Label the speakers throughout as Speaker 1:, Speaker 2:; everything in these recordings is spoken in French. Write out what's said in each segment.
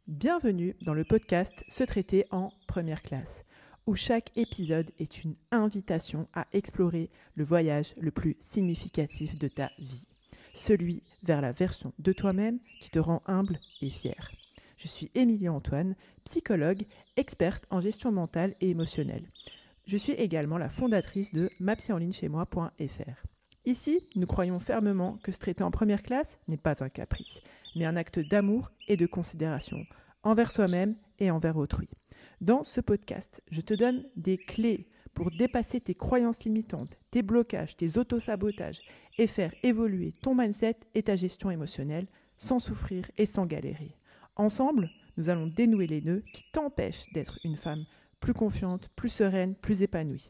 Speaker 1: Bienvenue dans le podcast Se traiter en première classe, où chaque épisode est une invitation à explorer le voyage le plus significatif de ta vie, celui vers la version de toi-même qui te rend humble et fier. Je suis Émilie Antoine, psychologue, experte en gestion mentale et émotionnelle. Je suis également la fondatrice de mapsyenlignechaismoi.fr. Ici, nous croyons fermement que se traiter en première classe n'est pas un caprice, mais un acte d'amour et de considération envers soi-même et envers autrui. Dans ce podcast, je te donne des clés pour dépasser tes croyances limitantes, tes blocages, tes autosabotages et faire évoluer ton mindset et ta gestion émotionnelle sans souffrir et sans galérer. Ensemble, nous allons dénouer les nœuds qui t'empêchent d'être une femme plus confiante, plus sereine, plus épanouie.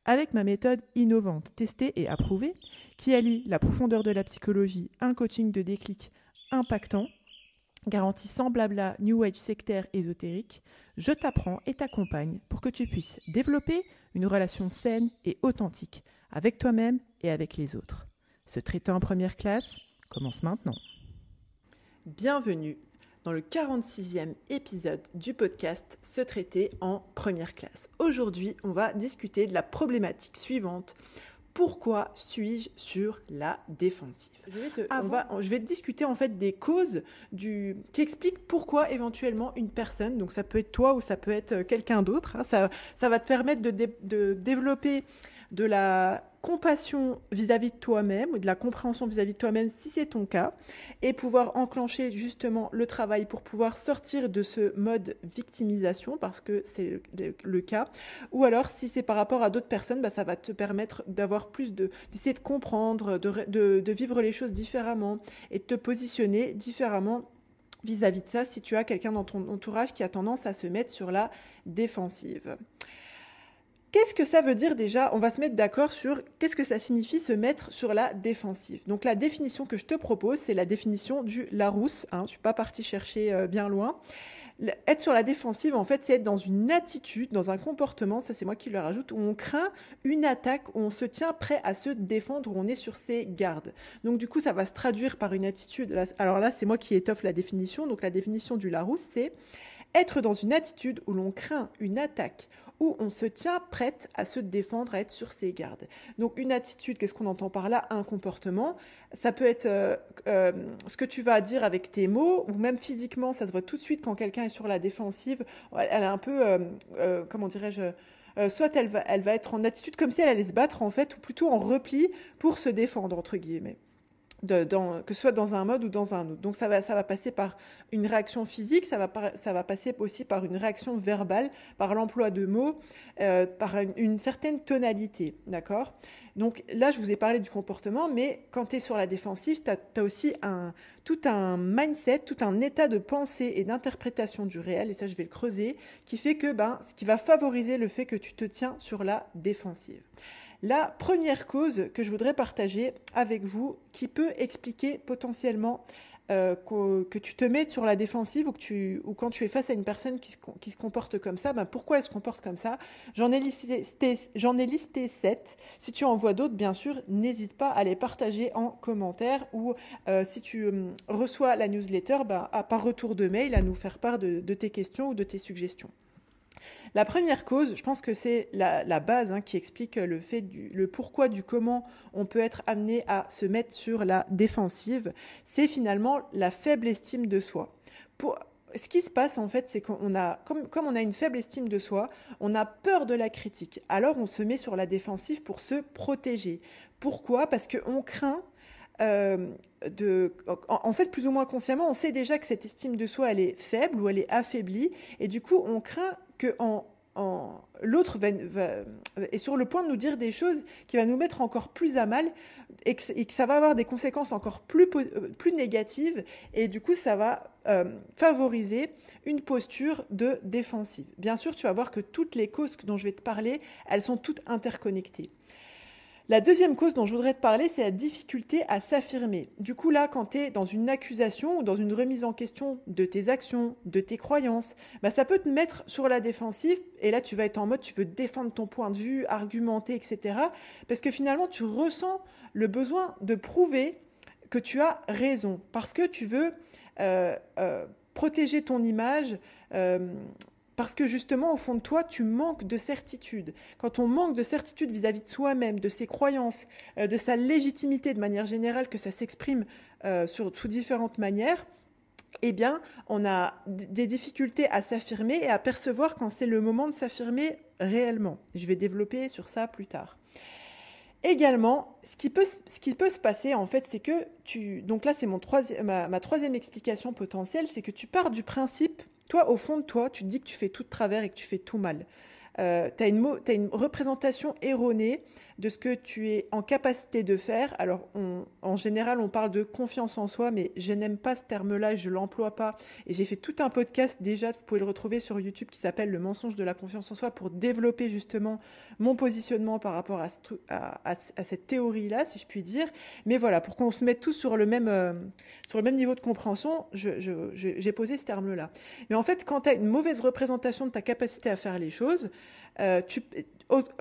Speaker 1: Avec ma méthode innovante, testée et approuvée, qui allie la profondeur de la psychologie, un coaching de déclic impactant, garantie sans blabla, new age sectaire ésotérique, je t'apprends et t'accompagne pour que tu puisses développer une relation saine et authentique avec toi-même et avec les autres. Se traiter en première classe commence maintenant. Bienvenue dans le 46e épisode du podcast Se traiter en première classe. Aujourd'hui, on va discuter de la problématique suivante. Pourquoi suis-je sur la défensive ? Je vais te discuter en fait des causes qui expliquent pourquoi éventuellement une personne, donc ça peut être toi ou ça peut être quelqu'un d'autre, ça va te permettre de développer de la compassion vis-à-vis de toi-même ou de la compréhension vis-à-vis de toi-même si c'est ton cas et pouvoir enclencher justement le travail pour pouvoir sortir de ce mode victimisation parce que c'est le cas, ou alors si c'est par rapport à d'autres personnes, ça va te permettre d'avoir d'essayer de comprendre, de vivre les choses différemment et de te positionner différemment vis-à-vis de ça si tu as quelqu'un dans ton entourage qui a tendance à se mettre sur la défensive. Qu'est-ce que ça veut dire déjà ? On va se mettre d'accord sur qu'est-ce que ça signifie se mettre sur la défensive. Donc la définition que je te propose, c'est la définition du Larousse. Je ne suis pas partie chercher bien loin. Être sur la défensive, en fait, c'est être dans une attitude, dans un comportement, ça c'est moi qui le rajoute, où on craint une attaque, où on se tient prêt à se défendre, où on est sur ses gardes. Donc du coup, ça va se traduire par une attitude. Alors là, c'est moi qui étoffe la définition. Donc la définition du Larousse, c'est être dans une attitude où l'on craint une attaque, où on se tient prête à se défendre, à être sur ses gardes. Donc une attitude, qu'est-ce qu'on entend par là ? Un comportement. Ça peut être ce que tu vas dire avec tes mots, ou même physiquement, ça se voit tout de suite quand quelqu'un est sur la défensive. Elle est un peu, comment dirais-je, soit elle va être en attitude comme si elle allait se battre en fait, ou plutôt en repli pour se défendre, entre guillemets. Que ce soit dans un mode ou dans un autre. Donc ça va passer par une réaction physique, ça va passer aussi par une réaction verbale, par l'emploi de mots, par une certaine tonalité, d'accord ? Donc là, je vous ai parlé du comportement, mais quand tu es sur la défensive, tu as aussi tout un mindset, tout un état de pensée et d'interprétation du réel, et ça je vais le creuser, qui fait que ce qui va favoriser le fait que tu te tiens sur la défensive. La première cause que je voudrais partager avec vous, qui peut expliquer potentiellement que tu te mets sur la défensive ou quand tu es face à une personne qui se comporte comme ça, pourquoi elle se comporte comme ça ? J'en ai listé 7. Si tu en vois d'autres, bien sûr, n'hésite pas à les partager en commentaire ou si tu reçois la newsletter, par retour de mail, à nous faire part de tes questions ou de tes suggestions. La première cause, je pense que c'est la base qui explique le pourquoi du comment on peut être amené à se mettre sur la défensive, c'est finalement la faible estime de soi. Ce qui se passe en fait, c'est qu'on a, comme on a une faible estime de soi, on a peur de la critique. Alors on se met sur la défensive pour se protéger. Pourquoi ? Parce qu'on craint en fait, plus ou moins consciemment, on sait déjà que cette estime de soi, elle est faible ou elle est affaiblie, et du coup, on craint que l'autre est sur le point de nous dire des choses qui va nous mettre encore plus à mal et que ça va avoir des conséquences encore plus négatives, et du coup, ça va favoriser une posture de défensive. Bien sûr, tu vas voir que toutes les causes dont je vais te parler, elles sont toutes interconnectées. La deuxième cause dont je voudrais te parler, c'est la difficulté à s'affirmer. Du coup, là, quand tu es dans une accusation ou dans une remise en question de tes actions, de tes croyances, ça peut te mettre sur la défensive. Et là, tu vas être en mode, tu veux défendre ton point de vue, argumenter, etc. Parce que finalement, tu ressens le besoin de prouver que tu as raison. Parce que tu veux protéger ton image. Parce que justement, au fond de toi, tu manques de certitude. Quand on manque de certitude vis-à-vis de soi-même, de ses croyances, de sa légitimité de manière générale, que ça s'exprime sous différentes manières, eh bien, on a des difficultés à s'affirmer et à percevoir quand c'est le moment de s'affirmer réellement. Je vais développer sur ça plus tard. Également, ce qui peut se passer, en fait, c'est que donc là, c'est ma troisième explication potentielle, c'est que tu pars du principe, toi, au fond de toi, tu te dis que tu fais tout de travers et que tu fais tout mal. Tu as une représentation erronée de ce que tu es en capacité de faire. Alors, en général, on parle de confiance en soi, mais je n'aime pas ce terme-là, je ne l'emploie pas. Et j'ai fait tout un podcast déjà, vous pouvez le retrouver sur YouTube, qui s'appelle Le mensonge de la confiance en soi, pour développer justement mon positionnement par rapport à cette théorie-là, si je puis dire. Mais voilà, pour qu'on se mette tous sur le même niveau de compréhension, j'ai posé ce terme-là. Mais en fait, quand tu as une mauvaise représentation de ta capacité à faire les choses,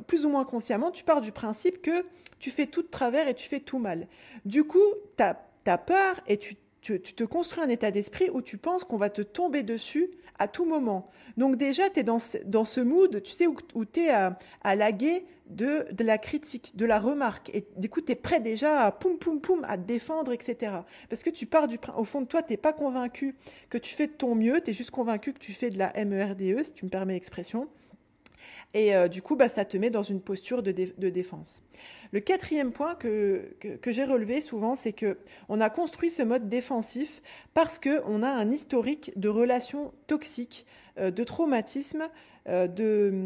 Speaker 1: plus ou moins consciemment, tu pars du principe que tu fais tout de travers et tu fais tout mal. Du coup, tu as peur et tu te construis un état d'esprit où tu penses qu'on va te tomber dessus à tout moment. Donc déjà, tu es dans ce mood, tu sais, où tu es à laguer de la critique, de la remarque. Et du coup, tu es prêt déjà à poum, poum, poum, à te défendre, etc. Parce que tu pars au fond de toi, tu n'es pas convaincu que tu fais de ton mieux, tu es juste convaincu que tu fais de la MERDE, si tu me permets l'expression. Et du coup, ça te met dans une posture de défense. Le quatrième point que j'ai relevé souvent, c'est qu'on a construit ce mode défensif parce qu'on a un historique de relations toxiques, de traumatisme, de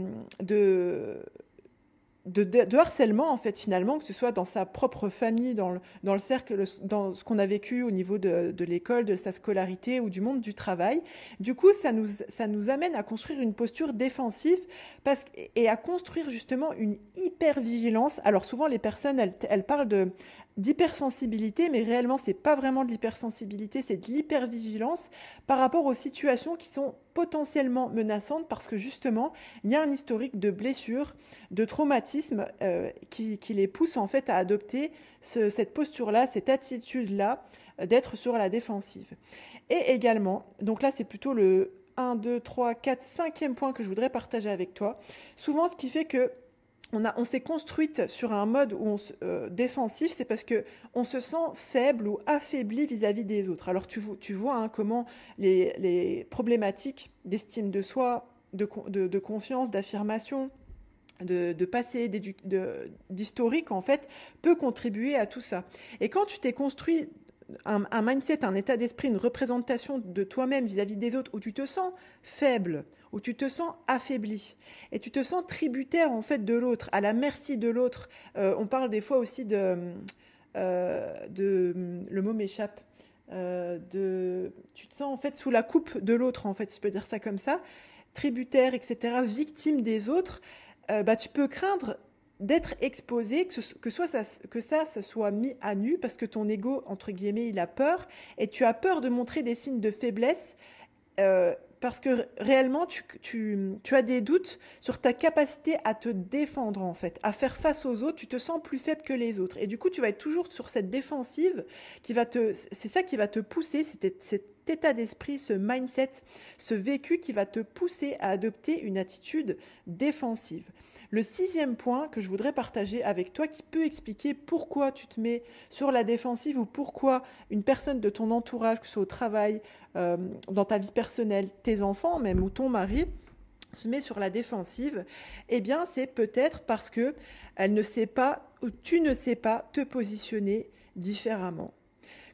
Speaker 1: harcèlement, en fait, finalement, que ce soit dans sa propre famille, dans le cercle, dans ce qu'on a vécu au niveau de l'école, de sa scolarité ou du monde du travail. Du coup, ça nous amène à construire une posture défensive et à construire justement une hypervigilance. Alors souvent, les personnes, elles parlent d'hypersensibilité, mais réellement, c'est pas vraiment de l'hypersensibilité, c'est de l'hypervigilance par rapport aux situations qui sont potentiellement menaçantes parce que justement, il y a un historique de blessures, de traumatisme qui les pousse en fait à adopter cette posture-là, cette attitude-là d'être sur la défensive. Et également, donc là c'est plutôt le 1, 2, 3, 4, 5e point que je voudrais partager avec toi. Souvent, ce qui fait que on s'est construite sur un mode défensif, c'est parce qu'on se sent faible ou affaibli vis-à-vis des autres. Alors tu vois comment les problématiques d'estime de soi, de confiance, d'affirmation, de passé, d'historique, en fait, peut contribuer à tout ça. Et quand tu t'es construit un mindset, un état d'esprit, une représentation de toi-même vis-à-vis des autres où tu te sens faible, où tu te sens affaibli et tu te sens tributaire en fait de l'autre, à la merci de l'autre. On parle des fois aussi le mot m'échappe, tu te sens en fait sous la coupe de l'autre, en fait, si je peux dire ça comme ça, tributaire, etc., victime des autres. Tu peux craindre d'être exposé, que ça soit mis à nu parce que ton ego, entre guillemets, il a peur et tu as peur de montrer des signes de faiblesse parce que réellement, tu as des doutes sur ta capacité à te défendre, en fait, à faire face aux autres. Tu te sens plus faible que les autres. Et du coup, tu vas être toujours sur cette défensive c'est ça qui va te pousser, cet état d'esprit, ce mindset, ce vécu qui va te pousser à adopter une attitude défensive. Le 6e point que je voudrais partager avec toi qui peut expliquer pourquoi tu te mets sur la défensive ou pourquoi une personne de ton entourage, que ce soit au travail, dans ta vie personnelle, tes enfants même ou ton mari, se met sur la défensive, eh bien c'est peut-être parce que elle ne sait pas ou tu ne sais pas te positionner différemment.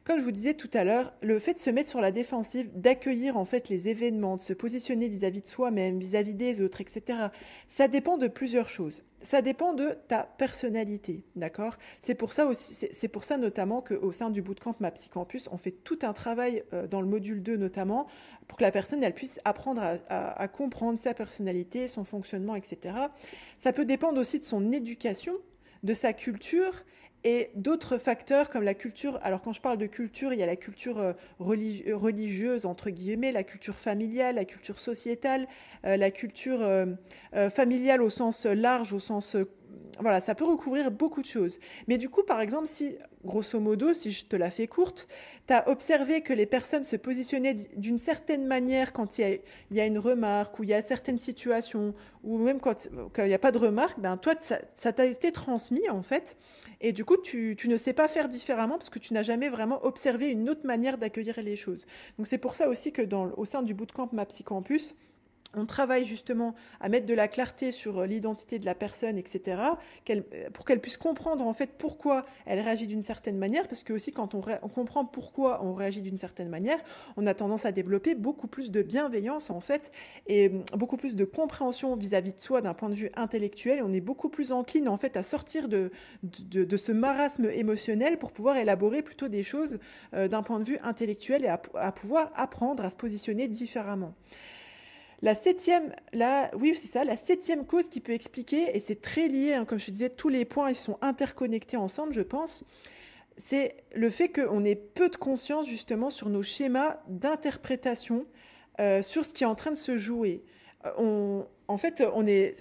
Speaker 1: Comme je vous disais tout à l'heure, le fait de se mettre sur la défensive, d'accueillir en fait les événements, de se positionner vis-à-vis de soi-même, vis-à-vis des autres, etc., ça dépend de plusieurs choses. Ça dépend de ta personnalité, d'accord ? C'est pour ça notamment qu'au sein du bootcamp Ma Psycampus, on fait tout un travail dans le module 2 notamment, pour que la personne elle puisse apprendre à comprendre sa personnalité, son fonctionnement, etc. Ça peut dépendre aussi de son éducation, de sa culture, et d'autres facteurs comme la culture. Alors quand je parle de culture, il y a la culture religieuse, entre guillemets, la culture familiale, la culture sociétale, la culture familiale au sens large, au sens voilà, ça peut recouvrir beaucoup de choses. Mais du coup, par exemple, si, grosso modo, si je te la fais courte, tu as observé que les personnes se positionnaient d'une certaine manière quand il y a une remarque, ou il y a certaines situations, ou même quand il n'y a pas de remarque, ben toi, ça t'a été transmis, en fait. Et du coup, tu ne sais pas faire différemment parce que tu n'as jamais vraiment observé une autre manière d'accueillir les choses. Donc c'est pour ça aussi que au sein du bootcamp MAPSY Campus, on travaille justement à mettre de la clarté sur l'identité de la personne, etc., pour qu'elle puisse comprendre en fait pourquoi elle réagit d'une certaine manière, parce que aussi quand on comprend pourquoi on réagit d'une certaine manière, on a tendance à développer beaucoup plus de bienveillance en fait, et beaucoup plus de compréhension vis-à-vis de soi d'un point de vue intellectuel, et on est beaucoup plus encline en fait à sortir de ce marasme émotionnel pour pouvoir élaborer plutôt des choses d'un point de vue intellectuel et à pouvoir apprendre à se positionner différemment. La septième cause qui peut expliquer, et c'est très lié, hein, comme je te disais, tous les points ils sont interconnectés ensemble, je pense, c'est le fait qu'on ait peu de conscience justement sur nos schémas d'interprétation, sur ce qui est en train de se jouer. En fait,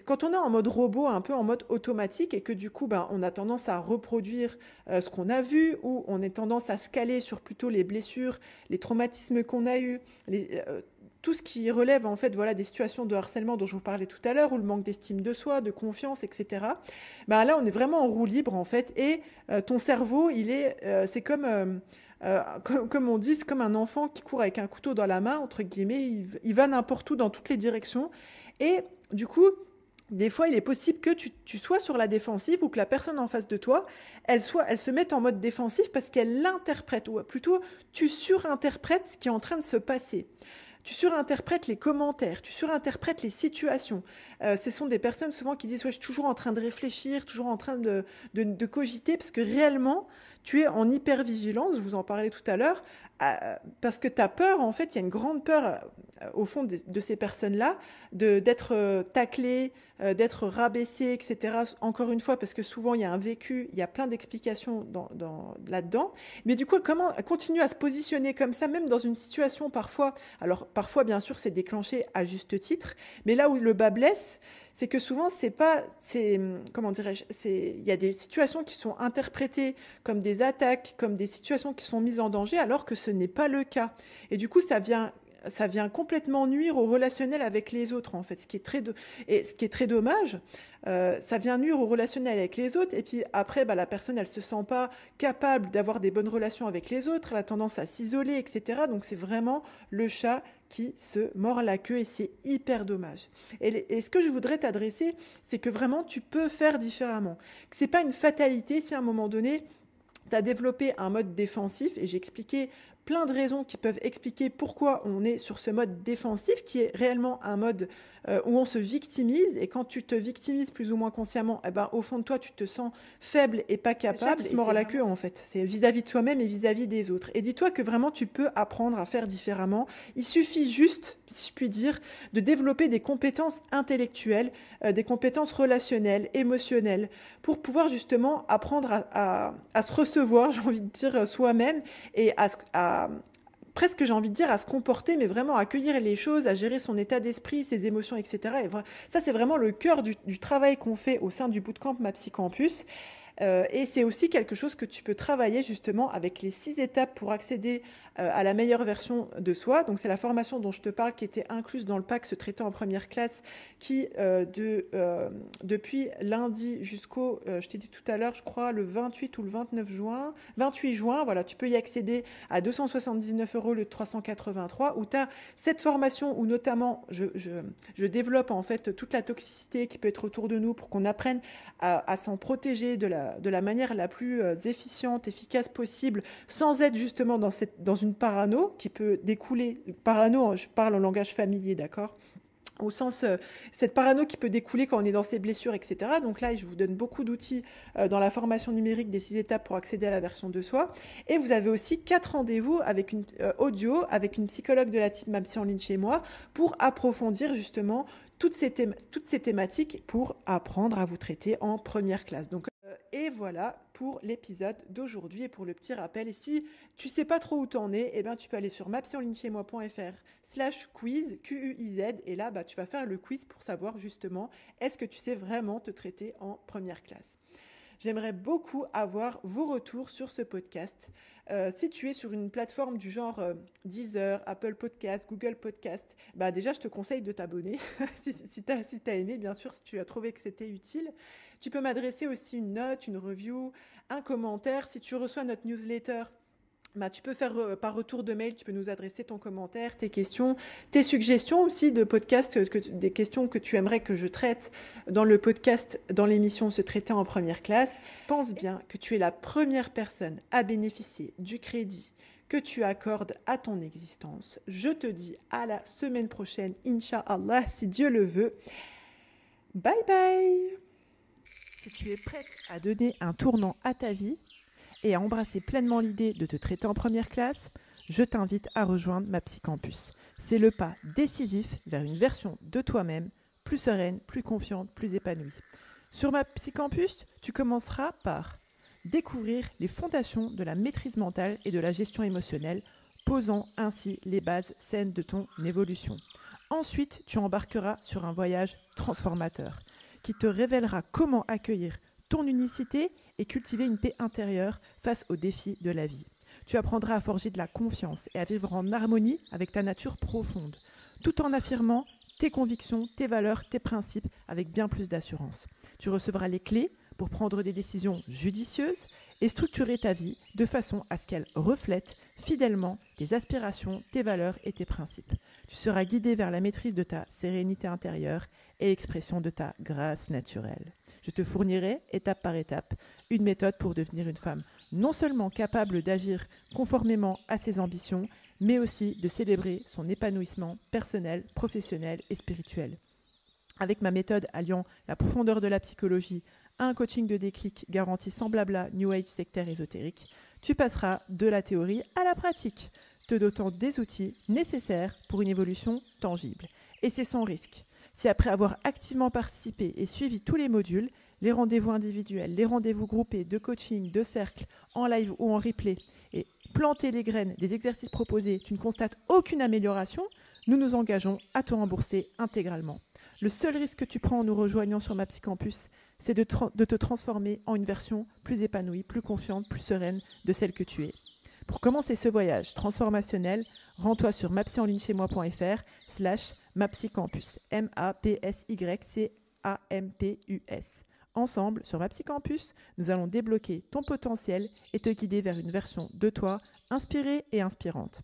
Speaker 1: quand on est en mode robot, un peu en mode automatique, et que du coup, on a tendance à reproduire ce qu'on a vu, ou on a tendance à se caler sur plutôt les blessures, les traumatismes qu'on a eus, tout ce qui relève en fait voilà des situations de harcèlement dont je vous parlais tout à l'heure, ou le manque d'estime de soi, de confiance, etc. Là, on est vraiment en roue libre en fait, et ton cerveau, c'est comme on dit, c'est comme un enfant qui court avec un couteau dans la main, entre guillemets, il va n'importe où dans toutes les directions, et du coup, des fois, il est possible que tu sois sur la défensive ou que la personne en face de toi, elle se mette en mode défensif parce qu'elle l'interprète, ou plutôt tu surinterprètes ce qui est en train de se passer. Tu surinterprètes les commentaires, tu surinterprètes les situations. Ce sont des personnes souvent qui disent ouais, je suis toujours en train de réfléchir, toujours en train de cogiter, parce que réellement, tu es en hypervigilance, je vous en parlais tout à l'heure, parce que tu as peur, en fait, il y a une grande peur au fond de ces personnes-là, d'être taclées, d'être rabaissées, etc. Encore une fois, parce que souvent, il y a un vécu, il y a plein d'explications là-dedans. Mais du coup, comment continuer à se positionner comme ça, même dans une situation parfois, alors parfois, bien sûr, c'est déclenché à juste titre, mais là où le bas blesse, c'est que souvent, comment dirais-je, il y a des situations qui sont interprétées comme des attaques, comme des situations qui sont mises en danger, alors que ce n'est pas le cas. Et du coup, ça vient complètement nuire au relationnel avec les autres, en fait, ce qui est très dommage. Ça vient nuire au relationnel avec les autres, et puis après, la personne, elle se sent pas capable d'avoir des bonnes relations avec les autres, elle a tendance à s'isoler, etc. Donc c'est vraiment le chat qui se mord la queue, et c'est hyper dommage. Et ce que je voudrais t'adresser, c'est que vraiment, tu peux faire différemment. Que c'est pas une fatalité si à un moment donné, tu as développé un mode défensif, et j'ai expliqué plein de raisons qui peuvent expliquer pourquoi on est sur ce mode défensif, qui est réellement un mode où on se victimise, et quand tu te victimises plus ou moins consciemment, au fond de toi, tu te sens faible et pas capable, et se mord la queue en fait. C'est vis-à-vis de soi-même et vis-à-vis des autres. Et dis-toi que vraiment, tu peux apprendre à faire différemment. Il suffit juste, si je puis dire, de développer des compétences intellectuelles, des compétences relationnelles, émotionnelles, pour pouvoir justement apprendre à se recevoir, j'ai envie de dire, soi-même, et presque, j'ai envie de dire, à se comporter, mais vraiment à accueillir les choses, à gérer son état d'esprit, ses émotions, etc. Et ça, c'est vraiment le cœur du travail qu'on fait au sein du bootcamp MAPSY Campus. Et c'est aussi quelque chose que tu peux travailler justement avec les 6 étapes pour accéder à la meilleure version de soi. Donc c'est la formation dont je te parle qui était incluse dans le pack Se traiter en première classe, qui depuis lundi jusqu'au, je t'ai dit tout à l'heure, je crois le 28 ou le 28 juin, voilà, tu peux y accéder à 279 € le 383, où tu as cette formation où notamment je développe en fait toute la toxicité qui peut être autour de nous pour qu'on apprenne à s'en protéger de la manière la plus efficiente, efficace possible, sans être justement dans une parano qui peut découler. Parano, je parle en langage familier, d'accord ? Au sens, cette parano qui peut découler quand on est dans ses blessures, etc. Donc là, je vous donne beaucoup d'outils dans la formation numérique des 6 étapes pour accéder à la version de soi. Et vous avez aussi 4 rendez-vous avec audio avec une psychologue de la team MAPSY en ligne chez moi pour approfondir justement toutes ces thématiques pour apprendre à vous traiter en première classe. Donc, Et voilà pour l'épisode d'aujourd'hui et pour le petit rappel. Et si tu sais pas trop où t'en es, eh bien, tu peux aller sur mapsyenlignechez-moi.fr/quiz, Q-U-I-Z, et là, tu vas faire le quiz pour savoir justement est-ce que tu sais vraiment te traiter en première classe. J'aimerais beaucoup avoir vos retours sur ce podcast. Si tu es sur une plateforme du genre Deezer, Apple Podcast, Google Podcast, déjà je te conseille de t'abonner si tu as aimé, bien sûr, si tu as trouvé que c'était utile. Tu peux m'adresser aussi une note, une review, un commentaire. Si tu reçois notre newsletter, tu peux faire par retour de mail, tu peux nous adresser ton commentaire, tes questions, tes suggestions aussi de podcasts, des questions que tu aimerais que je traite dans le podcast, dans l'émission Se traiter en première classe. Pense bien que tu es la première personne à bénéficier du crédit que tu accordes à ton existence. Je te dis à la semaine prochaine, Inch'Allah, si Dieu le veut. Bye bye! Si tu es prête à donner un tournant à ta vie, et à embrasser pleinement l'idée de te traiter en première classe, je t'invite à rejoindre MapsyCampus. C'est le pas décisif vers une version de toi-même plus sereine, plus confiante, plus épanouie. Sur MapsyCampus, tu commenceras par découvrir les fondations de la maîtrise mentale et de la gestion émotionnelle, posant ainsi les bases saines de ton évolution. Ensuite, tu embarqueras sur un voyage transformateur qui te révélera comment accueillir ton unicité et cultiver une paix intérieure face aux défis de la vie. Tu apprendras à forger de la confiance et à vivre en harmonie avec ta nature profonde, tout en affirmant tes convictions, tes valeurs, tes principes avec bien plus d'assurance. Tu recevras les clés pour prendre des décisions judicieuses et structurer ta vie de façon à ce qu'elle reflète fidèlement tes aspirations, tes valeurs et tes principes. Tu seras guidé vers la maîtrise de ta sérénité intérieure et l'expression de ta grâce naturelle. Je te fournirai, étape par étape, une méthode pour devenir une femme non seulement capable d'agir conformément à ses ambitions, mais aussi de célébrer son épanouissement personnel, professionnel et spirituel. Avec ma méthode alliant la profondeur de la psychologie à un coaching de déclic garanti sans blabla, New Age sectaire ésotérique, tu passeras de la théorie à la pratique, te dotant des outils nécessaires pour une évolution tangible. Et c'est sans risque. Si après avoir activement participé et suivi tous les modules, les rendez-vous individuels, les rendez-vous groupés, de coaching, de cercle, en live ou en replay, et planter les graines des exercices proposés, tu ne constates aucune amélioration, nous nous engageons à te rembourser intégralement. Le seul risque que tu prends en nous rejoignant sur MapsyCampus, c'est de te transformer en une version plus épanouie, plus confiante, plus sereine de celle que tu es. Pour commencer ce voyage transformationnel, rends-toi sur mapsyenlignechez-moi.fr/MapsyCampus, MapsyCampus. Ensemble, sur MapsyCampus, nous allons débloquer ton potentiel et te guider vers une version de toi inspirée et inspirante.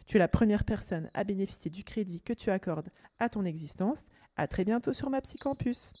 Speaker 1: Tu es la première personne à bénéficier du crédit que tu accordes à ton existence. À très bientôt sur MapsyCampus.